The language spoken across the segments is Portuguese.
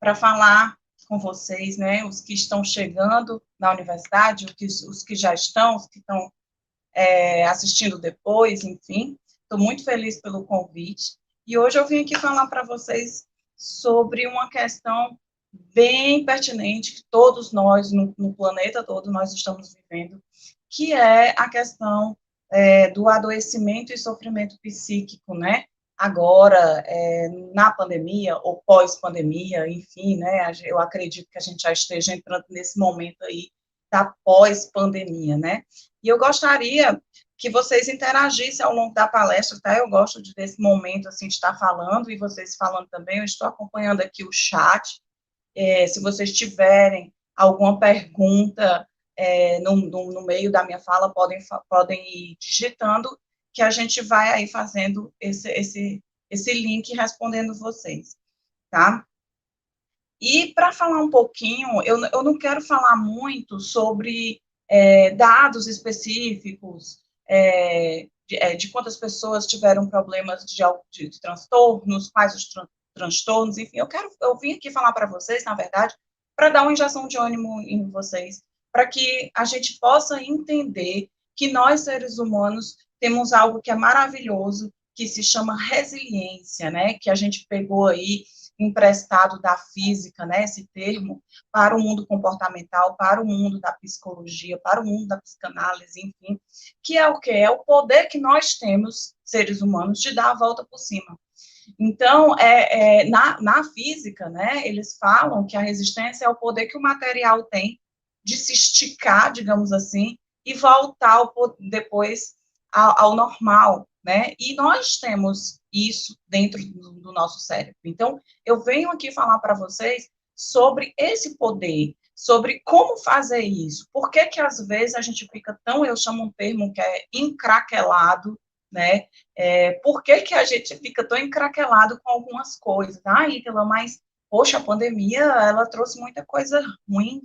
para falar com vocês, né, os que estão chegando na universidade, os que já estão, os que estão assistindo depois, enfim. Estou muito feliz pelo convite. E hoje eu vim aqui falar para vocês sobre uma questão bem pertinente que todos nós, no planeta todo, nós estamos vivendo, que é a questão do adoecimento e sofrimento psíquico, né? Agora, na pandemia, ou pós-pandemia, enfim, né? Eu acredito que a gente já esteja entrando nesse momento aí da pós-pandemia, né? E eu gostaria que vocês interagissem ao longo da palestra, tá? Eu gosto desse momento, assim, de estar falando, e vocês falando também. Eu estou acompanhando aqui o chat. Se vocês tiverem alguma pergunta no meio da minha fala, podem ir digitando, que a gente vai aí fazendo esse link respondendo vocês, tá? E para falar um pouquinho, eu não quero falar muito sobre dados específicos, de quantas pessoas tiveram problemas de transtornos, quais os transtornos, enfim, eu vim aqui falar para vocês, na verdade, para dar uma injeção de ânimo em vocês, para que a gente possa entender que nós, seres humanos, temos algo que é maravilhoso, que se chama resiliência, né, que a gente pegou aí, emprestado da física, né, esse termo, para o mundo comportamental, para o mundo da psicologia, para o mundo da psicanálise, enfim, que é o quê? É o poder que nós temos, seres humanos, de dar a volta por cima. Então, na física, né, eles falam que a resistência é o poder que o material tem de se esticar, digamos assim, e voltar depois ao normal, né? E nós temos isso dentro do nosso cérebro. Então, eu venho aqui falar para vocês sobre esse poder, sobre como fazer isso. Por que que às vezes a gente fica tão, eu chamo um termo que é encraquelado, né? Por que que a gente fica tão encraquelado com algumas coisas? Ah, Ítala, mas, poxa, a pandemia, ela trouxe muita coisa ruim.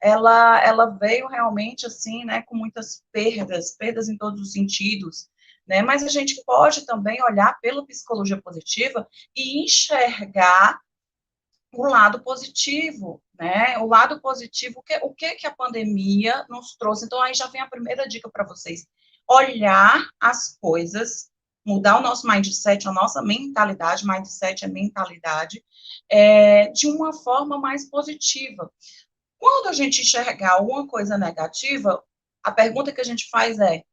Ela veio realmente, assim, né, com muitas perdas em todos os sentidos, né? Mas a gente pode também olhar pela psicologia positiva e enxergar o lado positivo, né? O lado positivo, o que a pandemia nos trouxe? Então, aí já vem a primeira dica para vocês. Olhar as coisas, mudar o nosso mindset, a nossa mentalidade, mindset é mentalidade, de uma forma mais positiva. Quando a gente enxergar alguma coisa negativa, a pergunta que a gente faz é: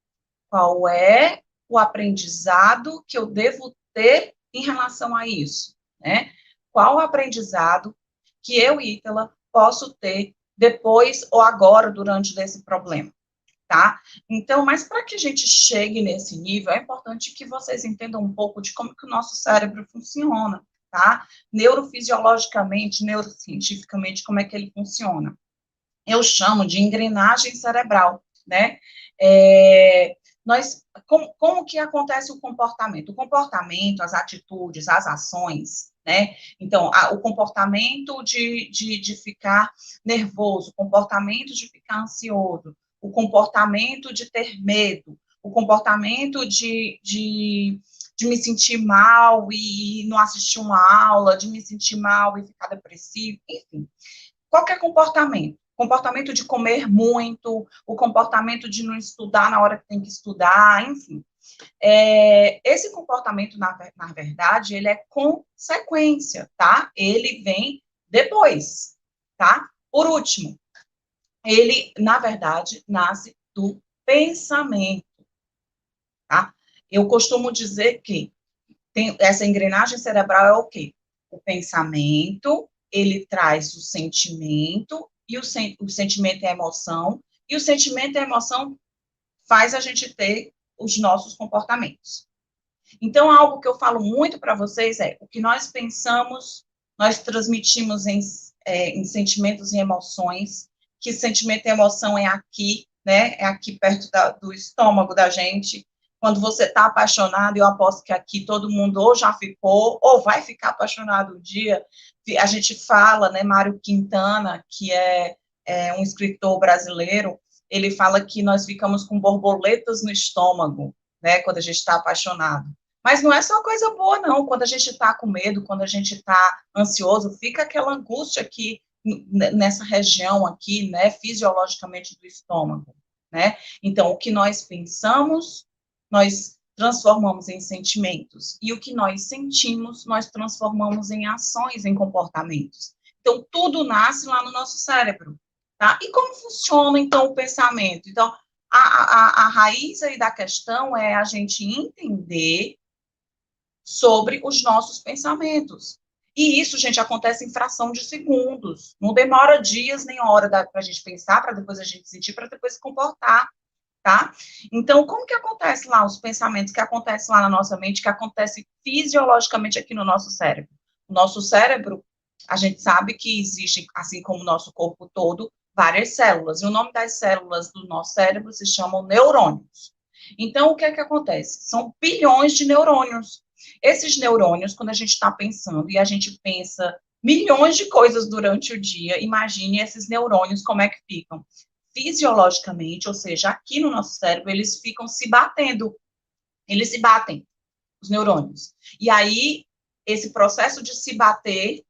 qual é o aprendizado que eu devo ter em relação a isso, né? Qual o aprendizado que eu, Ítala, posso ter depois ou agora, durante esse problema, tá? Então, mas para que a gente chegue nesse nível, é importante que vocês entendam um pouco de como que o nosso cérebro funciona, tá? Neurofisiologicamente, neurocientificamente, como é que ele funciona. Eu chamo de engrenagem cerebral, né? Como que acontece o comportamento? O comportamento, as atitudes, as ações, né? Então, o comportamento de ficar nervoso, o comportamento de ficar ansioso, o comportamento de ter medo, o comportamento de me sentir mal e não assistir uma aula, de me sentir mal e ficar depressivo, enfim. Qualquer comportamento. Comportamento de comer muito, o comportamento de não estudar na hora que tem que estudar, enfim. Esse comportamento, na verdade, ele é consequência, tá? Ele vem depois, tá? Por último, ele, na verdade, nasce do pensamento, tá? Eu costumo dizer que essa engrenagem cerebral é o quê? O pensamento, ele traz o sentimento, e o sentimento é a emoção, e o sentimento e a emoção faz a gente ter os nossos comportamentos. Então, algo que eu falo muito para vocês é, o que nós pensamos, nós transmitimos em sentimentos e emoções, que sentimento e emoção é aqui, né, é aqui perto do estômago da gente. Quando você está apaixonado, eu aposto que aqui todo mundo ou já ficou, ou vai ficar apaixonado um dia. A gente fala, né, Mário Quintana, que é um escritor brasileiro, ele fala que nós ficamos com borboletas no estômago, né, quando a gente está apaixonado. Mas não é só coisa boa, não. Quando a gente está com medo, quando a gente está ansioso, fica aquela angústia aqui, nessa região aqui, né, fisiologicamente do estômago, né? Então, o que nós pensamos, nós transformamos em sentimentos. E o que nós sentimos, nós transformamos em ações, em comportamentos. Então, tudo nasce lá no nosso cérebro, tá? E como funciona, então, o pensamento? Então, a raiz aí da questão é a gente entender sobre os nossos pensamentos. E isso, gente, acontece em fração de segundos. Não demora dias nem hora para a gente pensar, para depois a gente sentir, para depois se comportar, tá? Então, como que acontece lá os pensamentos que acontecem lá na nossa mente, que acontecem fisiologicamente aqui no nosso cérebro? O nosso cérebro, a gente sabe que existe, assim como o nosso corpo todo, várias células. E o nome das células do nosso cérebro se chamam neurônios. Então, o que é que acontece? São bilhões de neurônios. Esses neurônios, quando a gente está pensando, e a gente pensa milhões de coisas durante o dia, imagine esses neurônios como é que ficam. Fisiologicamente, ou seja, aqui no nosso cérebro, eles ficam se batendo. Eles se batem, os neurônios. E aí, esse processo de se bater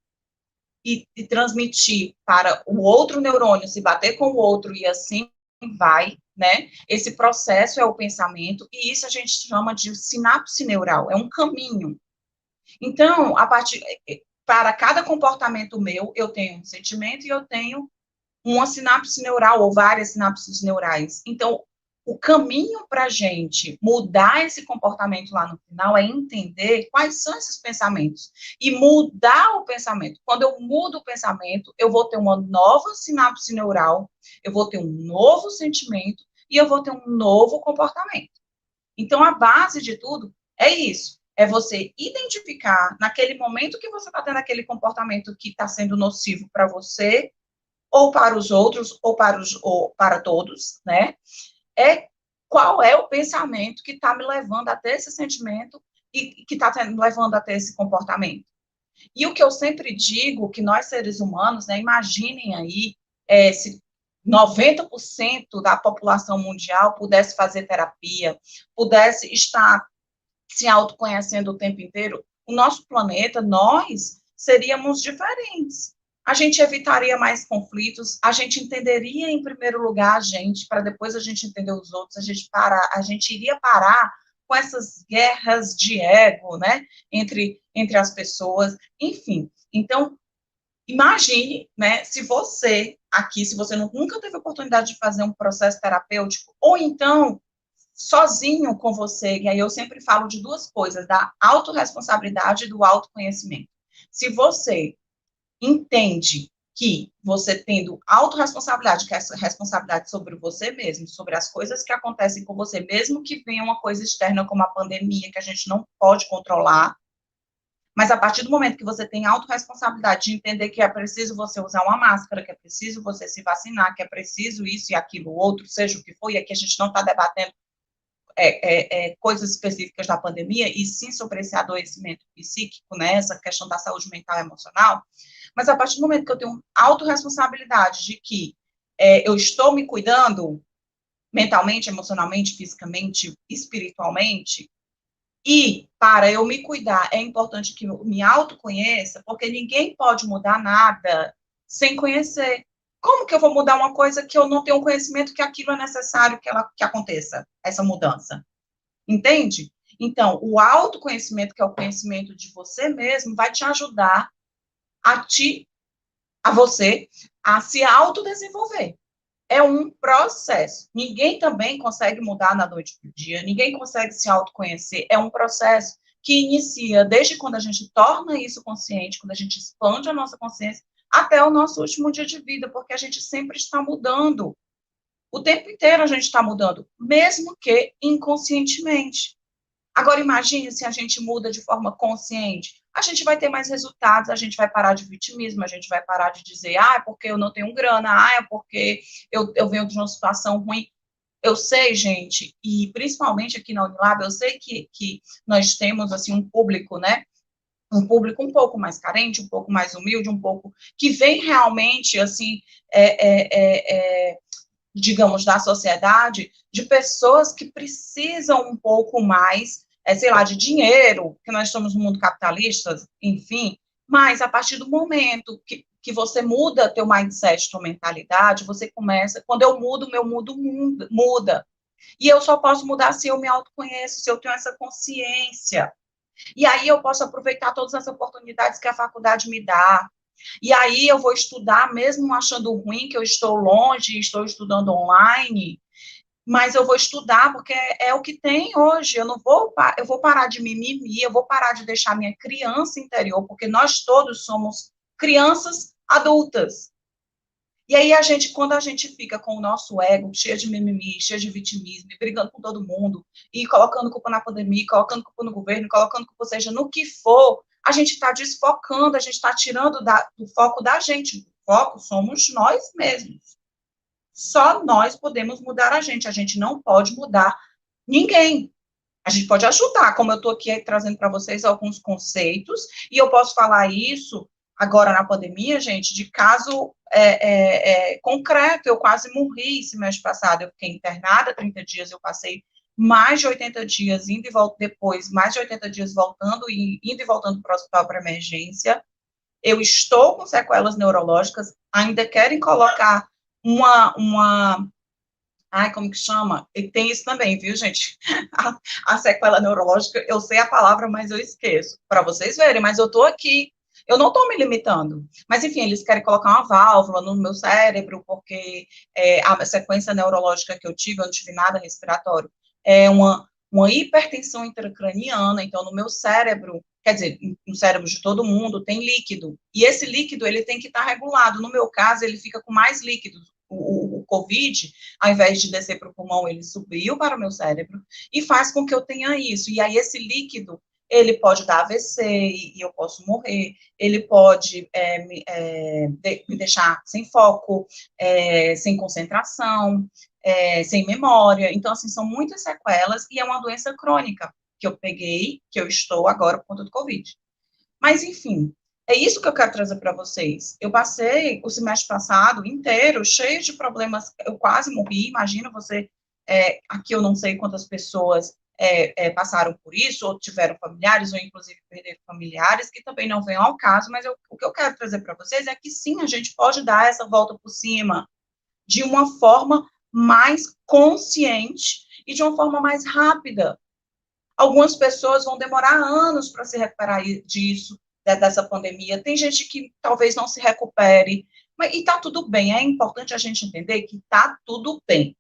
e transmitir para o outro neurônio, se bater com o outro e assim vai, né? Esse processo é o pensamento, e isso a gente chama de sinapse neural, é um caminho. Então, para cada comportamento meu, eu tenho um sentimento e eu tenho uma sinapse neural ou várias sinapses neurais. Então, o caminho para a gente mudar esse comportamento lá no final é entender quais são esses pensamentos e mudar o pensamento. Quando eu mudo o pensamento, eu vou ter uma nova sinapse neural, eu vou ter um novo sentimento e eu vou ter um novo comportamento. Então, a base de tudo é isso. É você identificar, naquele momento que você está tendo aquele comportamento que está sendo nocivo para você, ou para os outros, ou para todos, né? É qual é o pensamento que está me levando a ter esse sentimento e que está me levando a ter esse comportamento. E o que eu sempre digo, que nós seres humanos, né, imaginem aí, se 90% da população mundial pudesse fazer terapia, pudesse estar se autoconhecendo o tempo inteiro, o nosso planeta, nós seríamos diferentes. A gente evitaria mais conflitos, a gente entenderia em primeiro lugar a gente, para depois a gente entender os outros, a gente iria parar com essas guerras de ego, né, entre as pessoas, enfim. Então, imagine, né, se você aqui, se você nunca teve oportunidade de fazer um processo terapêutico, ou então sozinho com você, e aí eu sempre falo de duas coisas, da autorresponsabilidade e do autoconhecimento. Se você entende que você tendo autorresponsabilidade, que é essa responsabilidade sobre você mesmo, sobre as coisas que acontecem com você, mesmo que venha uma coisa externa como a pandemia, que a gente não pode controlar, mas a partir do momento que você tem autorresponsabilidade de entender que é preciso você usar uma máscara, que é preciso você se vacinar, que é preciso isso e aquilo outro, seja o que for, e aqui a gente não está debatendo coisas específicas da pandemia, e sim sobre esse adoecimento psíquico, né, essa questão da saúde mental e emocional, mas a partir do momento que eu tenho autorresponsabilidade de que eu estou me cuidando mentalmente, emocionalmente, fisicamente, espiritualmente, e para eu me cuidar é importante que eu me autoconheça, porque ninguém pode mudar nada sem conhecer. Como que eu vou mudar uma coisa que eu não tenho conhecimento que aquilo é necessário que aconteça, essa mudança? Entende? Então, o autoconhecimento, que é o conhecimento de você mesmo, vai te ajudar a você, a se autodesenvolver. É um processo. Ninguém também consegue mudar da noite para o dia, ninguém consegue se autoconhecer. É um processo que inicia desde quando a gente torna isso consciente, quando a gente expande a nossa consciência, até o nosso último dia de vida, porque a gente sempre está mudando. O tempo inteiro a gente está mudando, mesmo que inconscientemente. Agora, imagine se a gente muda de forma consciente. A gente vai ter mais resultados, a gente vai parar de vitimismo, a gente vai parar de dizer, é porque eu não tenho grana, é porque eu venho de uma situação ruim. Eu sei, gente, e principalmente aqui na Unilab, eu sei que nós temos, assim, um público, né, um público um pouco mais carente, um pouco mais humilde, um pouco que vem realmente, assim, digamos, da sociedade, de pessoas que precisam um pouco mais sei lá, de dinheiro, que nós estamos no mundo capitalista, enfim, mas a partir do momento que você muda teu mindset, tua mentalidade, você começa, quando eu mudo, meu mundo muda. E eu só posso mudar se eu me autoconheço, se eu tenho essa consciência. E aí eu posso aproveitar todas as oportunidades que a faculdade me dá. E aí eu vou estudar, mesmo achando ruim que eu estou longe, estou estudando online, mas eu vou estudar porque é o que tem hoje. Eu vou parar de mimimi, eu vou parar de deixar minha criança interior, porque nós todos somos crianças adultas. E aí quando a gente fica com o nosso ego cheio de mimimi, cheio de vitimismo, e brigando com todo mundo, e colocando culpa na pandemia, colocando culpa no governo, colocando culpa, seja no que for, a gente está desfocando, a gente está tirando do foco da gente. O foco somos nós mesmos. Só nós podemos mudar a gente não pode mudar ninguém. A gente pode ajudar, como eu estou aqui trazendo para vocês alguns conceitos, e eu posso falar isso agora na pandemia, gente, de caso concreto. Eu quase morri esse mês passado, eu fiquei internada 30 dias, eu passei mais de 80 dias indo e voltando, depois mais de 80 dias voltando e indo e voltando para o hospital para emergência. Eu estou com sequelas neurológicas, ainda querem colocar uma ai, como que chama? E tem isso também, viu, gente? A sequela neurológica, eu sei a palavra, mas eu esqueço. Para vocês verem, mas eu tô aqui. Eu não estou me limitando. Mas, enfim, eles querem colocar uma válvula no meu cérebro, porque a sequência neurológica que eu tive, eu não tive nada respiratório, é uma hipertensão intracraniana. Então, no meu cérebro, quer dizer, no cérebro de todo mundo, tem líquido. E esse líquido, ele tem que estar regulado. No meu caso, ele fica com mais líquido. O COVID, ao invés de descer para o pulmão, ele subiu para o meu cérebro e faz com que eu tenha isso. E aí esse líquido, ele pode dar AVC e eu posso morrer, ele pode me deixar sem foco, sem concentração, sem memória. Então, assim, são muitas sequelas e é uma doença crônica que eu peguei, que eu estou agora por conta do COVID. Mas, enfim, é isso que eu quero trazer para vocês. Eu passei o semestre passado inteiro cheio de problemas, eu quase morri. Imagina você, aqui eu não sei quantas pessoas passaram por isso, ou tiveram familiares, ou inclusive perderam familiares, que também não vem ao caso, mas o que eu quero trazer para vocês é que sim, a gente pode dar essa volta por cima de uma forma mais consciente e de uma forma mais rápida. Algumas pessoas vão demorar anos para se recuperar disso, dessa pandemia. Tem gente que talvez não se recupere, e está tudo bem. É importante a gente entender que está tudo bem.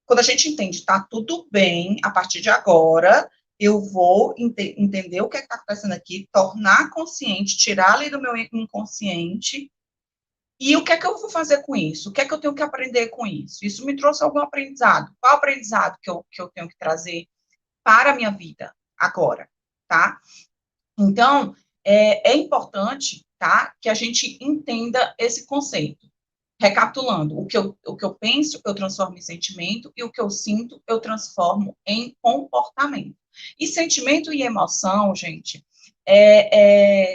Quando a gente entende está tudo bem, a partir de agora, eu vou entender o que está acontecendo aqui, tornar consciente, tirar ali do meu inconsciente, e o que é que eu vou fazer com isso? O que é que eu tenho que aprender com isso? Isso me trouxe algum aprendizado. Qual aprendizado que eu tenho que trazer para a minha vida agora, tá? Então, é importante, tá, que a gente entenda esse conceito. Recapitulando, o que eu penso, eu transformo em sentimento, e o que eu sinto, eu transformo em comportamento. E sentimento e emoção, gente,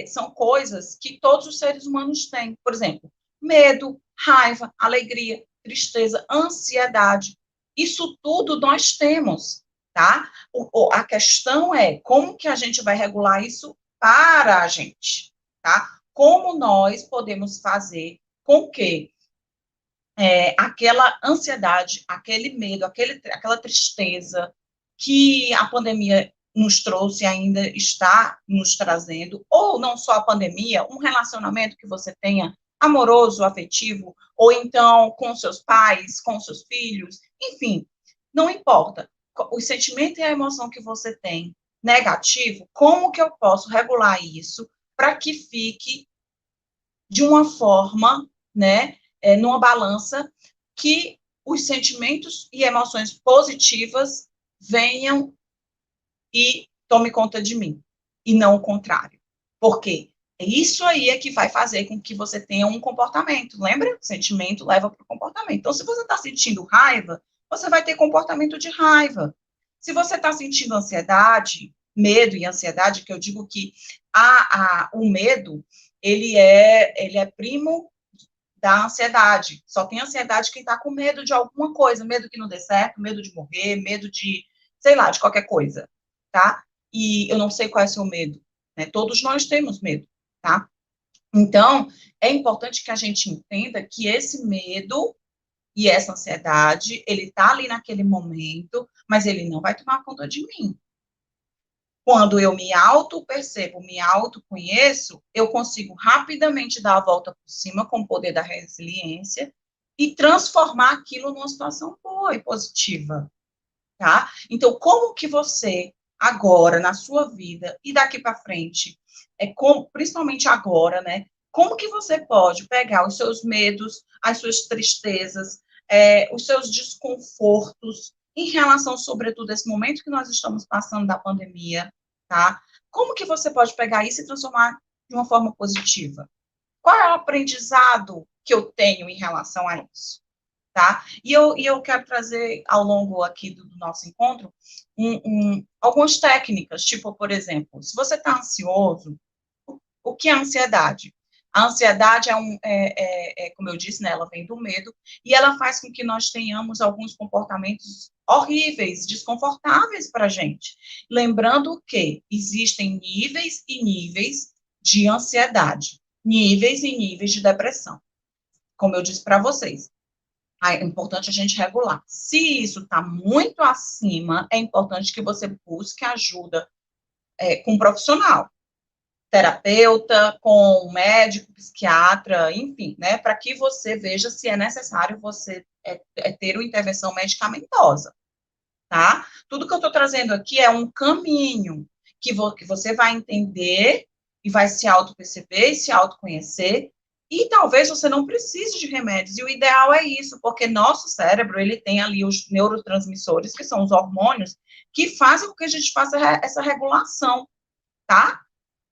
são coisas que todos os seres humanos têm. Por exemplo, medo, raiva, alegria, tristeza, ansiedade. Isso tudo nós temos, tá? A questão é como que a gente vai regular isso para a gente, tá? Como nós podemos fazer com que aquela ansiedade, aquele medo, aquela tristeza que a pandemia nos trouxe e ainda está nos trazendo, ou não só a pandemia, um relacionamento que você tenha amoroso, afetivo, ou então com seus pais, com seus filhos, enfim, não importa. O sentimento e a emoção que você tem negativo, como que eu posso regular isso para que fique de uma forma, né, numa balança, que os sentimentos e emoções positivas venham e tome conta de mim, e não o contrário. Porque isso aí é que vai fazer com que você tenha um comportamento. Lembra? Sentimento leva para o comportamento. Então, se você está sentindo raiva, você vai ter comportamento de raiva. Se você está sentindo ansiedade, medo e ansiedade, que eu digo que o medo, ele é primo da ansiedade. Só tem ansiedade quem está com medo de alguma coisa, medo que não dê certo, medo de morrer, medo de, sei lá, de qualquer coisa. tá? E eu não sei qual é o seu medo, né? Todos nós temos medo, tá? Então, é importante que a gente entenda que esse medo e essa ansiedade, ele está ali naquele momento, mas ele não vai tomar conta de mim. Quando eu me auto-percebo, me auto-conheço, eu consigo rapidamente dar a volta por cima com o poder da resiliência e transformar aquilo numa situação boa e positiva, tá? Então, como que você, agora, na sua vida e daqui para frente, principalmente agora, né? Como que você pode pegar os seus medos, as suas tristezas, os seus desconfortos, em relação, sobretudo, a esse momento que nós estamos passando da pandemia, tá? Como que você pode pegar isso e transformar de uma forma positiva? Qual é o aprendizado que eu tenho em relação a isso? Tá? E eu quero trazer ao longo aqui do nosso encontro algumas técnicas, tipo, por exemplo, se você está ansioso, o que é ansiedade? A ansiedade como eu disse, né, ela vem do medo, e ela faz com que nós tenhamos alguns comportamentos horríveis, desconfortáveis para a gente. Lembrando que existem níveis e níveis de ansiedade, níveis e níveis de depressão. Como eu disse para vocês, é importante a gente regular. Se isso está muito acima, é importante que você busque ajuda com um profissional, terapeuta, com um médico, psiquiatra, enfim, né, para que você veja se é necessário você ter uma intervenção medicamentosa, tá? Tudo que eu estou trazendo aqui é um caminho que você vai entender e vai se auto-perceber e se autoconhecer, e talvez você não precise de remédios, e o ideal é isso, porque nosso cérebro, ele tem ali os neurotransmissores, que são os hormônios, que fazem com que a gente faça essa regulação, tá?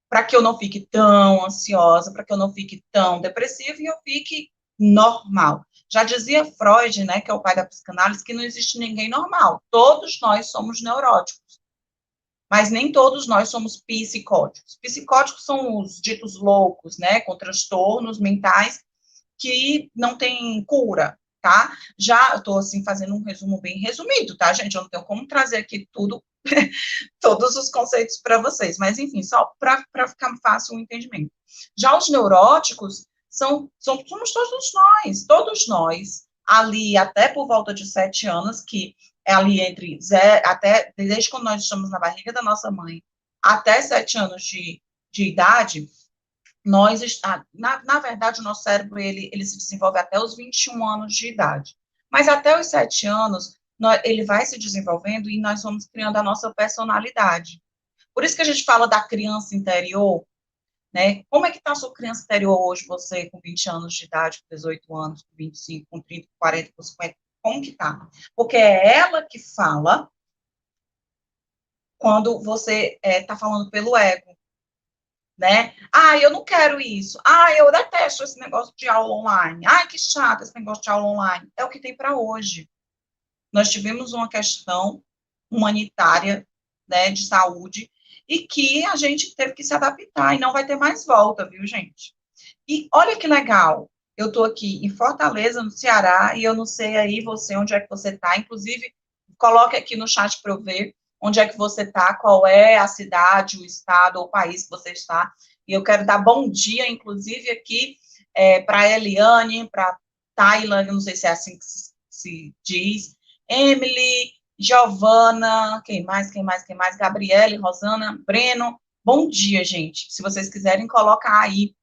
Para que eu não fique tão ansiosa, para que eu não fique tão depressiva e eu fique normal. Já dizia Freud, né, que é o pai da psicanálise, que não existe ninguém normal. Todos nós somos neuróticos, mas nem todos nós somos psicóticos. Psicóticos são os ditos loucos, né, com transtornos mentais que não tem cura, tá? Já estou, assim, fazendo um resumo bem resumido, tá, gente? Eu não tenho como trazer aqui tudo, todos os conceitos para vocês, mas, enfim, só para ficar fácil o entendimento. Já os neuróticos somos todos nós, ali até por volta de 7 anos, que é ali entre até, desde quando nós estamos na barriga da nossa mãe, até 7 anos de idade, na verdade, o nosso cérebro, ele se desenvolve até os 21 anos de idade. Mas até os 7 anos, ele vai se desenvolvendo e nós vamos criando a nossa personalidade. Por isso que a gente fala da criança interior, né? Como é que está a sua criança interior hoje, você com 20 anos de idade, com 18 anos, com 25, com 30, com 40, com 50, como que está? Porque é ela que fala quando você está falando pelo ego, né? Ah, eu não quero isso. Ah, eu detesto esse negócio de aula online. Ah, que chato esse negócio de aula online. É o que tem para hoje. Nós tivemos uma questão humanitária, né, de saúde, e que a gente teve que se adaptar, e não vai ter mais volta, viu, gente? E olha que legal, eu estou aqui em Fortaleza, no Ceará, e eu não sei aí você, onde é que você está, inclusive, coloque aqui no chat para eu ver onde é que você está, qual é a cidade, o estado ou o país que você está, e eu quero dar bom dia, inclusive, aqui para a Eliane, para Tayla, eu não sei se é assim que se diz, Emily, Giovana, quem mais, Gabriele, Rosana, Breno, bom dia, gente, se vocês quiserem colocar aí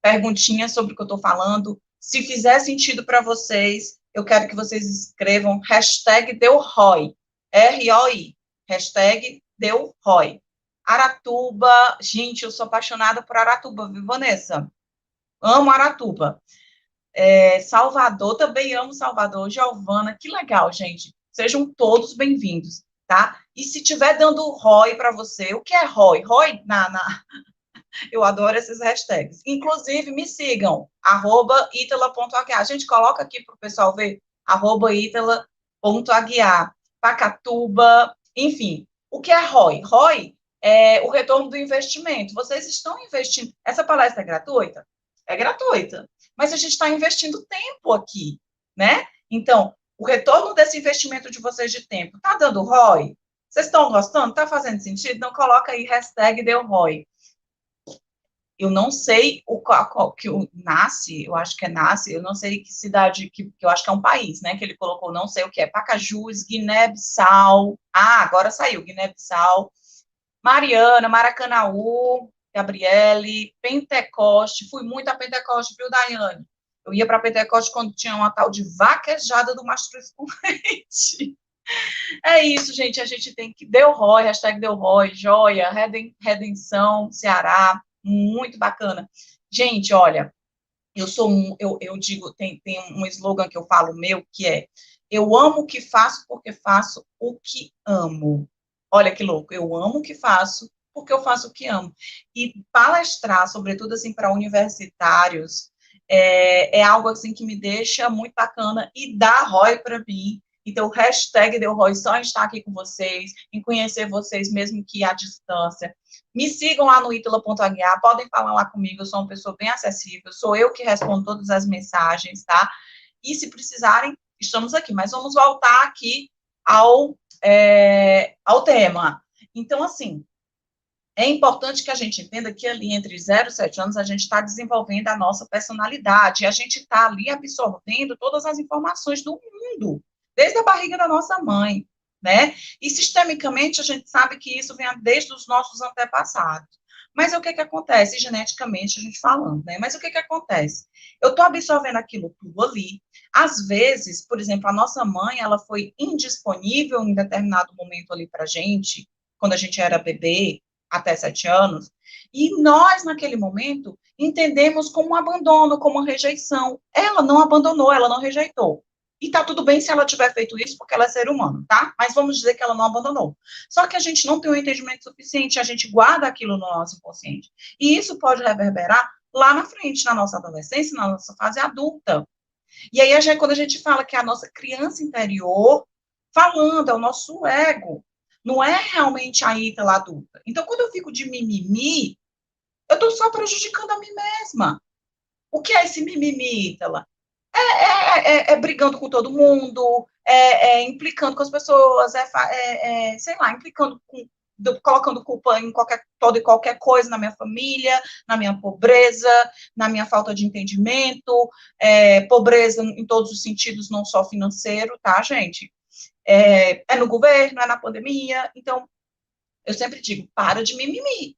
perguntinhas sobre o que eu estou falando. Se fizer sentido para vocês, eu quero que vocês escrevam hashtag deu ROI, R-O-I, hashtag deu ROI. Aratuba, gente, eu sou apaixonada por Aratuba, viu, Vanessa? Amo Aratuba. Salvador, também amo Salvador. Giovana, que legal, gente. Sejam todos bem-vindos, tá? E se tiver dando ROI para você, o que é ROI? ROI eu adoro esses hashtags. Inclusive, me sigam, @itala.aguiar. A gente coloca aqui para o pessoal ver, @itala.aguiar, Pacatuba, enfim. O que é ROI? ROI é o retorno do investimento. Vocês estão investindo. Essa palestra é gratuita? É gratuita. Mas a gente está investindo tempo aqui, né? Então, o retorno desse investimento de vocês de tempo está dando ROI? Vocês estão gostando? Está fazendo sentido? Então, coloca aí, hashtag deu ROI. Eu não sei que o Nasce, eu acho que é Nasce, eu não sei que cidade, que eu acho que é um país, né, que ele colocou, não sei o que é, Pacajus, Guiné-Bissau, agora saiu, Guiné-Bissau, Mariana, Maracanaú, Gabriele, Pentecoste, fui muito a Pentecoste, viu, Daiane? Eu ia para Pentecoste quando tinha uma tal de vaquejada do mastruz com leite. É isso, gente, a gente tem que, deu ROI, hashtag deu ROI, joia, redenção, Ceará, muito bacana. Gente, olha, eu digo, tem um slogan que eu falo meu, que é, eu amo o que faço porque faço o que amo. Olha que louco, eu amo o que faço porque eu faço o que amo. E palestrar, sobretudo assim, para universitários, é algo assim que me deixa muito bacana e dá ROI para mim. Então, hashtag deu ROI só em estar aqui com vocês, em conhecer vocês, mesmo que à distância. Me sigam lá no itala.ha, podem falar lá comigo, eu sou uma pessoa bem acessível, sou eu que respondo todas as mensagens, tá? E se precisarem, estamos aqui. Mas vamos voltar aqui ao tema. Então, assim, é importante que a gente entenda que ali entre 0 e 7 anos a gente está desenvolvendo a nossa personalidade, a gente está ali absorvendo todas as informações do mundo, desde a barriga da nossa mãe, né? E sistemicamente a gente sabe que isso vem desde os nossos antepassados. Mas o que acontece, geneticamente a gente falando, né? Mas o que acontece? Eu estou absorvendo aquilo tudo ali. Às vezes, por exemplo, a nossa mãe, ela foi indisponível em determinado momento ali para a gente, quando a gente era bebê, até 7 anos, e nós, naquele momento, entendemos como um abandono, como uma rejeição. Ela não abandonou, ela não rejeitou. E tá tudo bem se ela tiver feito isso, porque ela é ser humano, tá? Mas vamos dizer que ela não abandonou. Só que a gente não tem um entendimento suficiente, a gente guarda aquilo no nosso inconsciente. E isso pode reverberar lá na frente, na nossa adolescência, na nossa fase adulta. E aí, quando a gente fala que é a nossa criança interior falando, é o nosso ego, não é realmente a Ítala adulta. Então, quando eu fico de mimimi, eu estou só prejudicando a mim mesma. O que é esse mimimi, Ítala? É brigando com todo mundo, implicando com as pessoas, sei lá, implicando com, colocando culpa em toda e qualquer coisa na minha família, na minha pobreza, na minha falta de entendimento, pobreza em todos os sentidos, não só financeiro, tá, gente? No governo, é na pandemia. Então, eu sempre digo, para de mimimi.